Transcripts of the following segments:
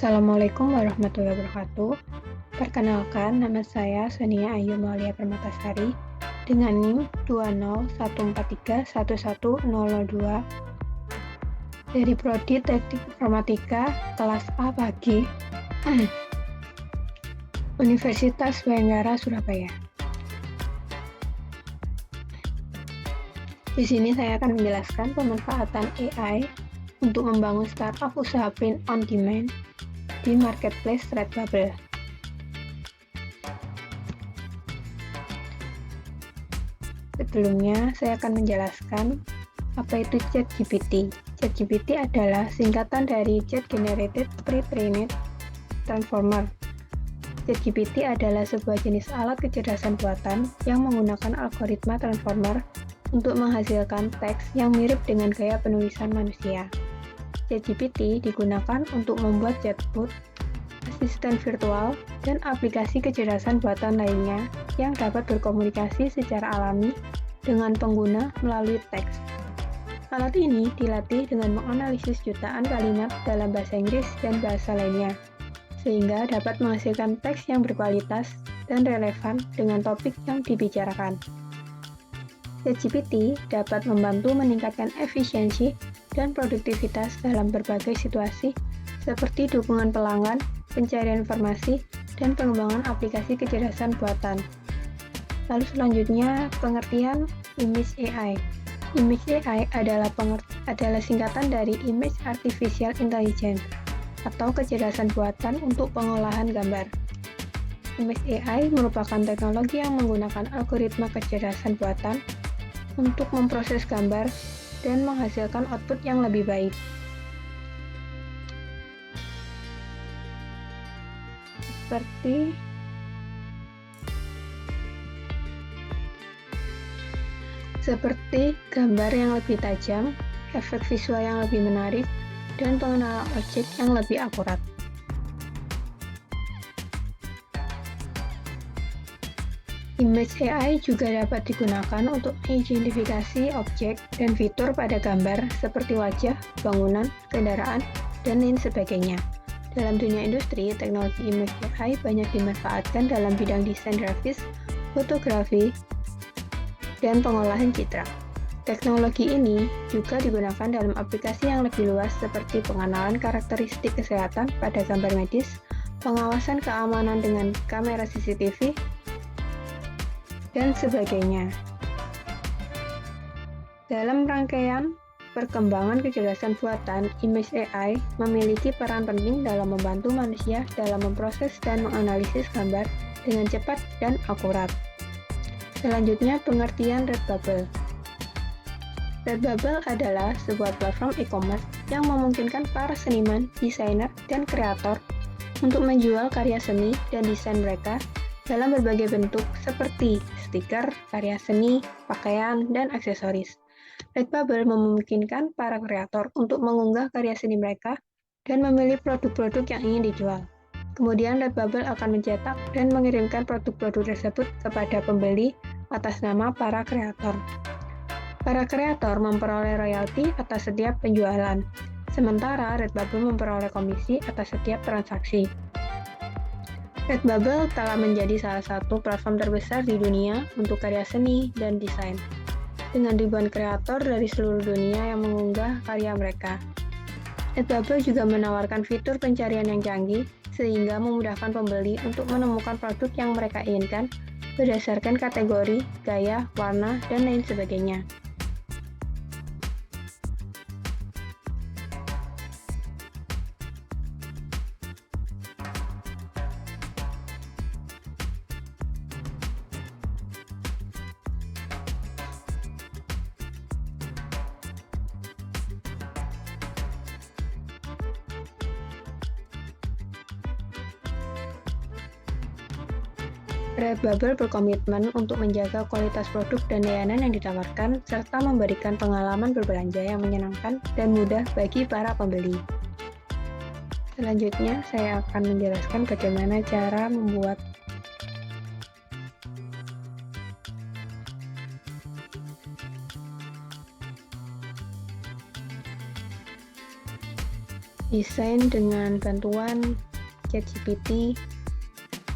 Assalamualaikum warahmatullahi wabarakatuh. Perkenalkan, nama saya Sonia Ayu Maulia Permatasari dengan NIM 20143110002 dari Prodi Teknik Informatika kelas A pagi Universitas Bayangkara Surabaya. Di sini saya akan menjelaskan pemanfaatan AI untuk membangun startup usaha print on demand di marketplace Redbubble. Sebelumnya, saya akan menjelaskan apa itu ChatGPT. ChatGPT adalah singkatan dari Chat Generated Pre-trained Transformer. ChatGPT adalah sebuah jenis alat kecerdasan buatan yang menggunakan algoritma transformer untuk menghasilkan teks yang mirip dengan gaya penulisan manusia. ChatGPT digunakan untuk membuat chatbot, asisten virtual, dan aplikasi kecerdasan buatan lainnya yang dapat berkomunikasi secara alami dengan pengguna melalui teks. Alat ini dilatih dengan menganalisis jutaan kalimat dalam bahasa Inggris dan bahasa lainnya, sehingga dapat menghasilkan teks yang berkualitas dan relevan dengan topik yang dibicarakan. ChatGPT dapat membantu meningkatkan efisiensi dan produktivitas dalam berbagai situasi seperti dukungan pelanggan, pencarian informasi, dan pengembangan aplikasi kecerdasan buatan. Lalu selanjutnya, pengertian Image AI. Image AI adalah singkatan dari Image Artificial Intelligence atau kecerdasan buatan untuk pengolahan gambar. Image AI merupakan teknologi yang menggunakan algoritma kecerdasan buatan untuk memproses gambar dan menghasilkan output yang lebih baik. Seperti gambar yang lebih tajam, efek visual yang lebih menarik, dan pengenalan objek yang lebih akurat. Image AI juga dapat digunakan untuk mengidentifikasi objek dan fitur pada gambar seperti wajah, bangunan, kendaraan, dan lain sebagainya. Dalam dunia industri, teknologi Image AI banyak dimanfaatkan dalam bidang desain grafis, fotografi, dan pengolahan citra. Teknologi ini juga digunakan dalam aplikasi yang lebih luas seperti pengenalan karakteristik kesehatan pada gambar medis, pengawasan keamanan dengan kamera CCTV, dan sebagainya. Dalam rangkaian perkembangan kecerdasan buatan, Image AI memiliki peran penting dalam membantu manusia dalam memproses dan menganalisis gambar dengan cepat dan akurat. Selanjutnya, pengertian Redbubble. Redbubble adalah sebuah platform e-commerce yang memungkinkan para seniman, desainer, dan kreator untuk menjual karya seni dan desain mereka dalam berbagai bentuk seperti stiker, karya seni, pakaian, dan aksesoris. Redbubble memungkinkan para kreator untuk mengunggah karya seni mereka dan memilih produk-produk yang ingin dijual. Kemudian Redbubble akan mencetak dan mengirimkan produk-produk tersebut kepada pembeli atas nama para kreator. Para kreator memperoleh royalti atas setiap penjualan, sementara Redbubble memperoleh komisi atas setiap transaksi. Redbubble telah menjadi salah satu platform terbesar di dunia untuk karya seni dan desain, dengan ribuan kreator dari seluruh dunia yang mengunggah karya mereka. Redbubble juga menawarkan fitur pencarian yang canggih, sehingga memudahkan pembeli untuk menemukan produk yang mereka inginkan berdasarkan kategori, gaya, warna, dan lain sebagainya. Redbubble berkomitmen untuk menjaga kualitas produk dan layanan yang ditawarkan, serta memberikan pengalaman berbelanja yang menyenangkan dan mudah bagi para pembeli. Selanjutnya, saya akan menjelaskan bagaimana cara membuat desain dengan bantuan ChatGPT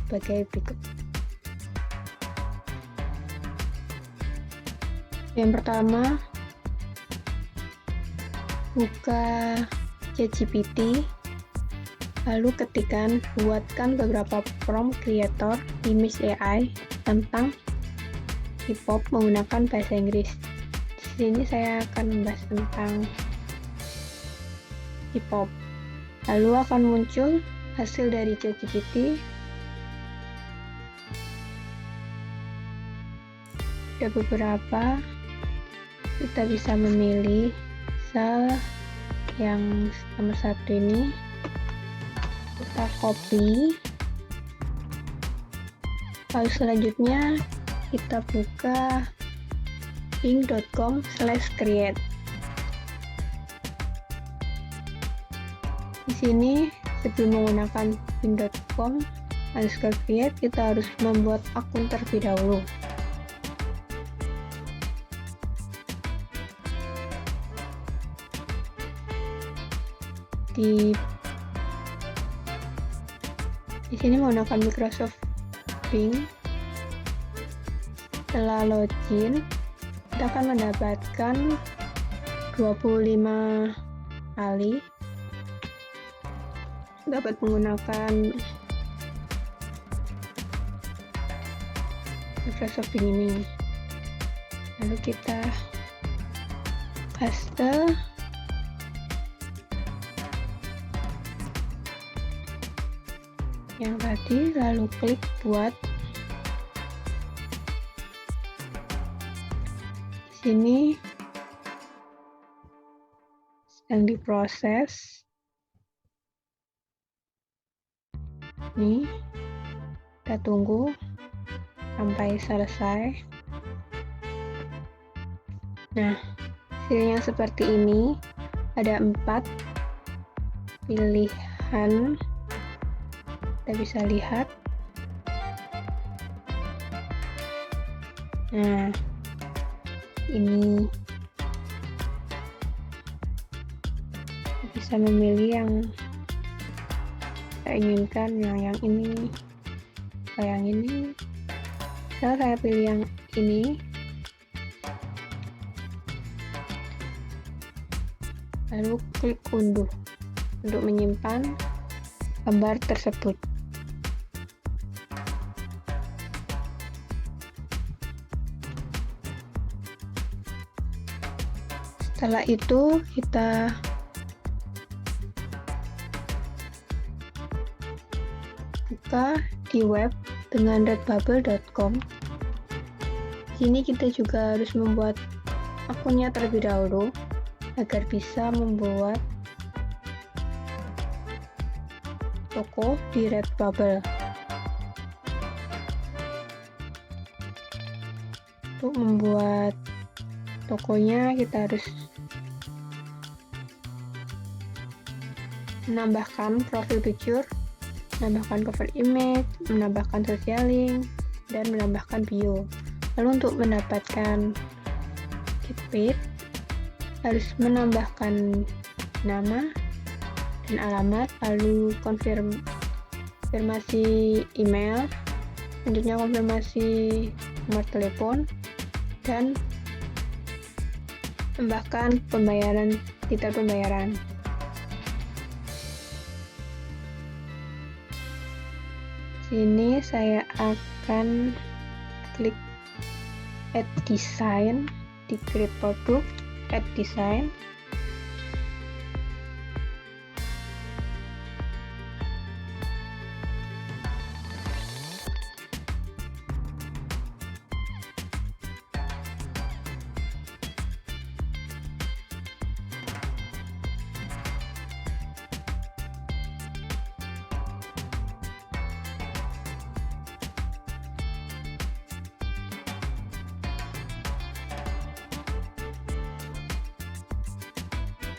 sebagai berikut. Yang pertama, buka ChatGPT, lalu buatkan beberapa prompt creator image AI tentang K-pop menggunakan bahasa Inggris. Di sini saya akan membahas tentang K-pop. Lalu akan muncul hasil dari ChatGPT. Ada beberapa, kita bisa memilih misal yang nomor 1 ini, kita copy, lalu selanjutnya kita buka bing.com/create. Di sini sebelum menggunakan bing.com/create, kita harus membuat akun terlebih dahulu. Di sini menggunakan Microsoft Bing. Setelah login, kita akan mendapatkan 25 kali dapat menggunakan Microsoft Bing ini. Lalu kita paste, yang tadi, lalu klik buat. Di sini sedang diproses. Nih, kita tunggu sampai selesai. Nah, hasilnya seperti ini. Ada 4 pilihan. Kita bisa lihat. Nah, ini kita bisa memilih yang saya inginkan, yang ini atau yang ini. Saya pilih yang ini, lalu klik unduh untuk menyimpan gambar tersebut. Setelah itu kita buka di web dengan redbubble.com. Sini kita juga harus membuat akunnya terlebih dahulu agar bisa membuat toko di Redbubble. Untuk membuat tokonya kita harus menambahkan profil picture, menambahkan cover image, menambahkan social link, dan menambahkan bio. Lalu untuk mendapatkan Kitpid harus menambahkan nama dan alamat, lalu konfirmasi email, selanjutnya konfirmasi nomor telepon, dan tambahkan detail pembayaran. Sini saya akan klik add design di create product, add design.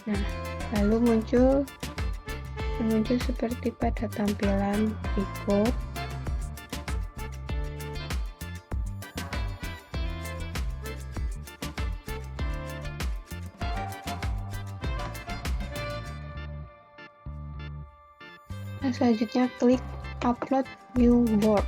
Nah, lalu muncul seperti pada tampilan berikut. Dan selanjutnya klik upload new word.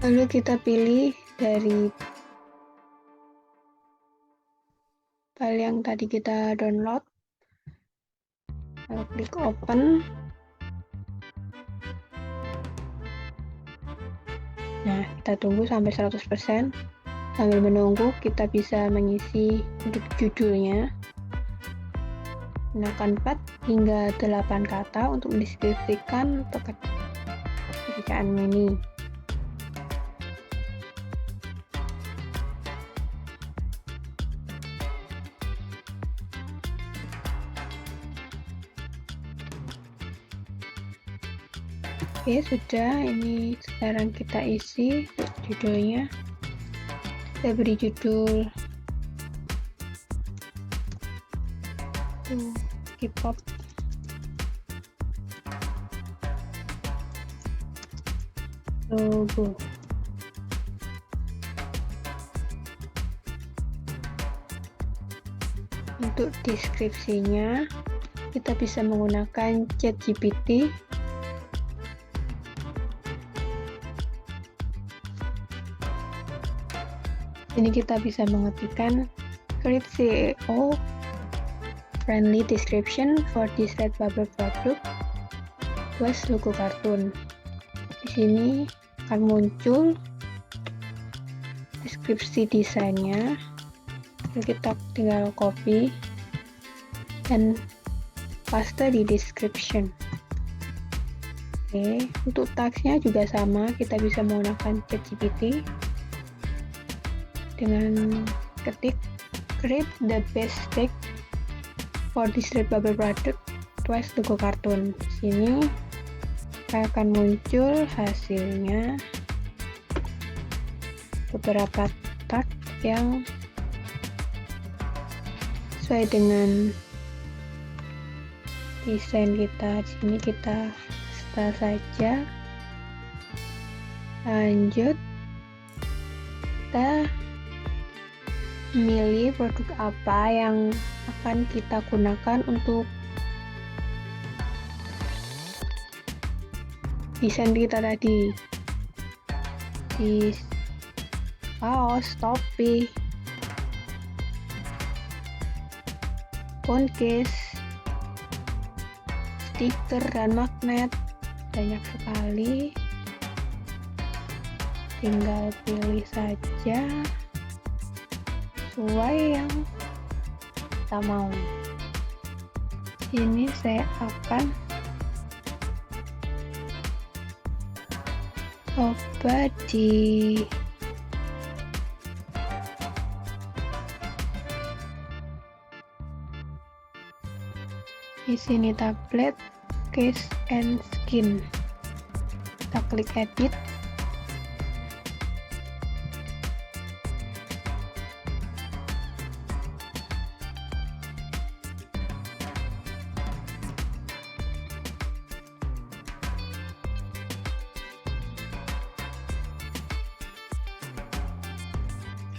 Lalu kita pilih dari file yang tadi kita download, lalu klik open. Nah, kita tunggu sampai 100%. Sambil menunggu, kita bisa mengisi untuk judulnya. Gunakan 4 hingga 8 kata untuk mendeskripsikan pekerjaan ini. Oke, sudah. Ini sekarang kita isi judulnya. Saya beri judul K-pop. Logo. Untuk deskripsinya, kita bisa menggunakan ChatGPT. Ini kita bisa mengetikkan create SEO friendly description for this Redbubble product Twice logo kartun. Di sini akan muncul deskripsi desainnya. Lalu kita tinggal copy dan paste di description. Oke, untuk tagsnya juga sama, kita bisa menggunakan ChatGPT dengan ketik create the best tag for this Redbubble product Twice logo kartun. Di sini akan muncul hasilnya, beberapa tag yang sesuai dengan desain kita. Di sini kita setel saja, lanjut, kita milih produk apa yang akan kita gunakan untuk desain kita tadi, di kaos, topi, phone case, stiker, dan magnet. Banyak sekali, tinggal pilih saja sesuai yang kita mau. Ini saya akan coba di sini tablet, case and skin. Kita klik edit.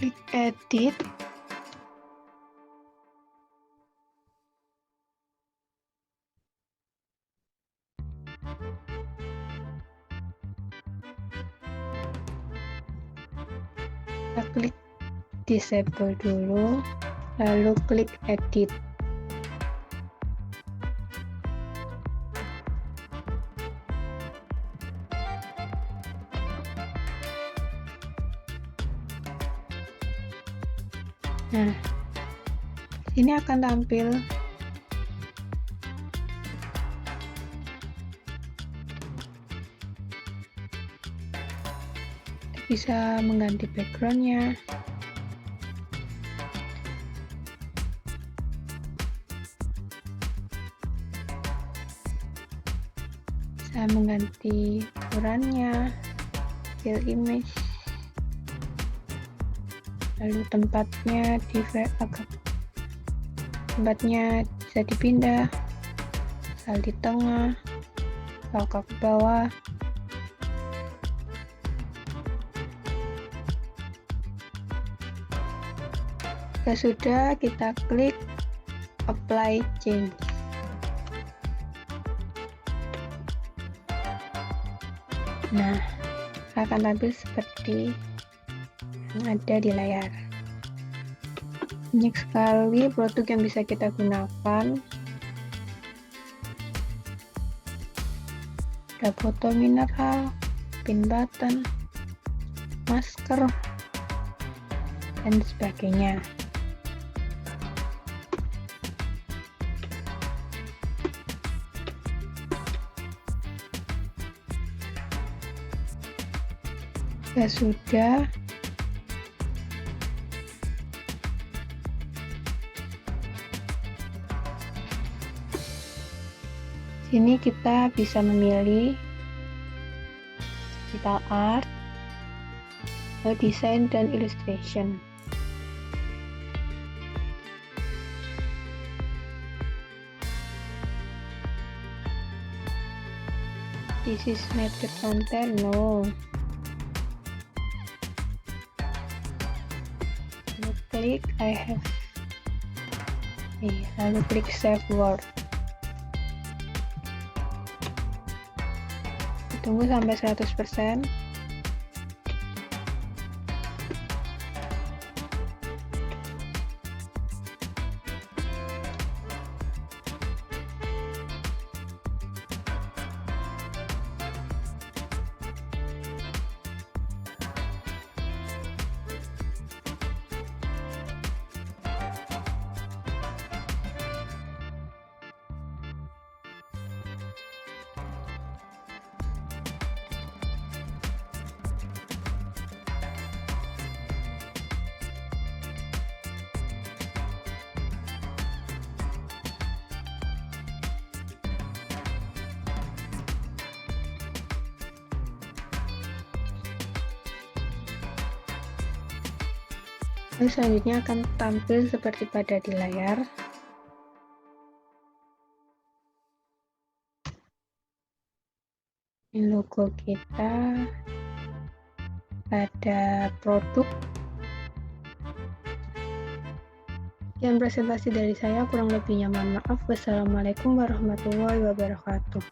Klik edit. Kita klik disable dulu, lalu klik edit. Nah, ini akan tampil bisa mengganti backgroundnya, bisa mengganti ukurannya, fill image, lalu tempatnya di agak Tempatnya bisa dipindah, asal di tengah, atau ke bawah. Jika sudah, kita klik apply change. Nah, akan tampil seperti yang ada di layar. Banyak sekali produk yang bisa kita gunakan. Ada foto mineral, pin button, masker, dan sebagainya. Ya sudah, sini kita bisa memilih digital art, desain, dan illustration. This is native content, no. Klik I have. Lalu klik save word. Tunggu sampai 100%. Lalu selanjutnya akan tampil seperti pada di layar. Ini logo kita, ada produk. Sekian presentasi dari saya, kurang lebihnya mohon maaf. Wassalamualaikum warahmatullahi wabarakatuh.